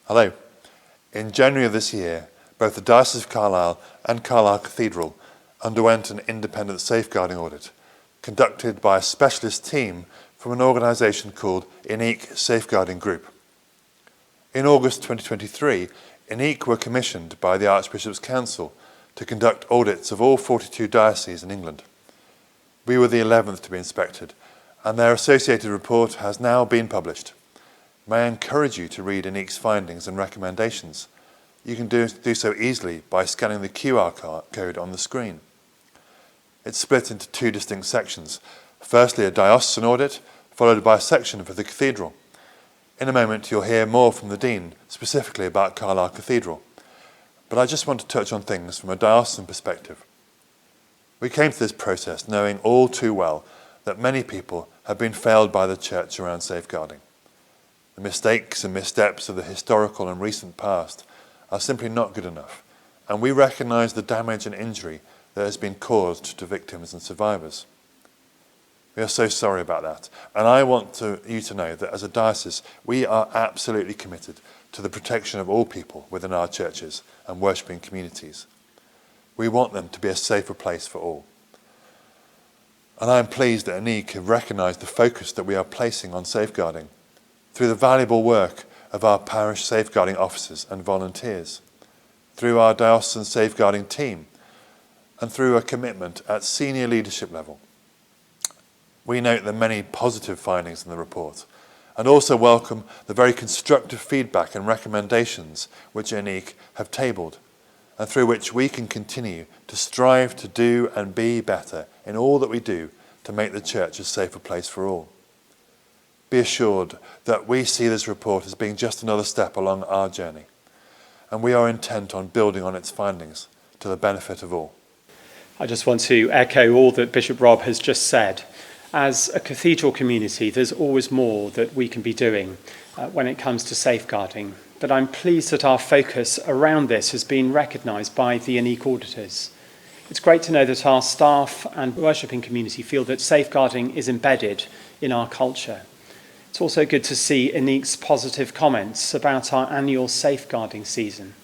Hello. In January of this year, both the Diocese of Carlisle and Carlisle Cathedral underwent an independent safeguarding audit conducted by a specialist team from an organisation called Ineqe Safeguarding Group. In August 2023, Ineqe were commissioned by the Archbishop's Council to conduct audits of all 42 dioceses in England. We were the 11th to be inspected, and their associated report has now been published. May I encourage you to read Ineqe's findings and recommendations. You can do so easily by scanning the QR code on the screen. It's split into two distinct sections. Firstly, a diocesan audit, followed by a section for the cathedral. In a moment, you'll hear more from the Dean, specifically about Carlisle Cathedral. But I just want to touch on things from a diocesan perspective. We came to this process knowing all too well that many people have been failed by the Church around safeguarding. The mistakes and missteps of the historical and recent past are simply not good enough, and we recognise the damage and injury that has been caused to victims and survivors. We are so sorry about that, and I want you to know that as a diocese, we are absolutely committed to the protection of all people within our churches and worshipping communities. We want them to be a safer place for all. And I am pleased that Ineqe have recognised the focus that we are placing on safeguarding through the valuable work of our parish safeguarding officers and volunteers, through our diocesan safeguarding team, and through a commitment at senior leadership level. We note the many positive findings in the report, and also welcome the very constructive feedback and recommendations which Ineqe have tabled, and through which we can continue to strive to do and be better in all that we do to make the Church a safer place for all. Be assured that we see this report as being just another step along our journey, and we are intent on building on its findings to the benefit of all. I just want to echo all that Bishop Rob has just said. As a cathedral community, there's always more that we can be doing when it comes to safeguarding, but I'm pleased that our focus around this has been recognised by the Ineqe auditors. It's great to know that our staff and worshipping community feel that safeguarding is embedded in our culture. It's also good to see Ineqe's positive comments about our annual safeguarding season.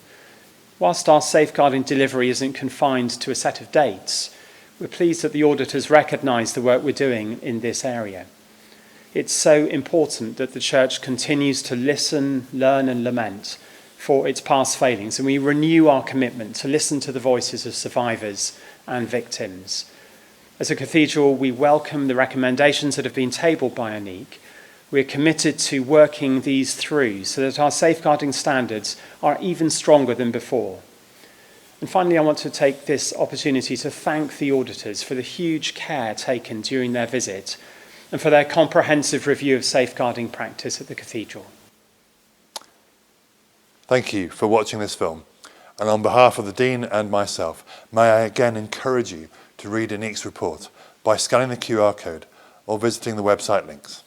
Whilst our safeguarding delivery isn't confined to a set of dates, we're pleased that the auditors recognise the work we're doing in this area. It's so important that the Church continues to listen, learn and lament for its past failings, and we renew our commitment to listen to the voices of survivors and victims. As a cathedral, we welcome the recommendations that have been tabled by Ineqe. We're committed to working these through so that our safeguarding standards are even stronger than before. And finally, I want to take this opportunity to thank the auditors for the huge care taken during their visit and for their comprehensive review of safeguarding practice at the cathedral. Thank you for watching this film, and on behalf of the Dean and myself, may I again encourage you to read Ineqe's report by scanning the QR code or visiting the website links.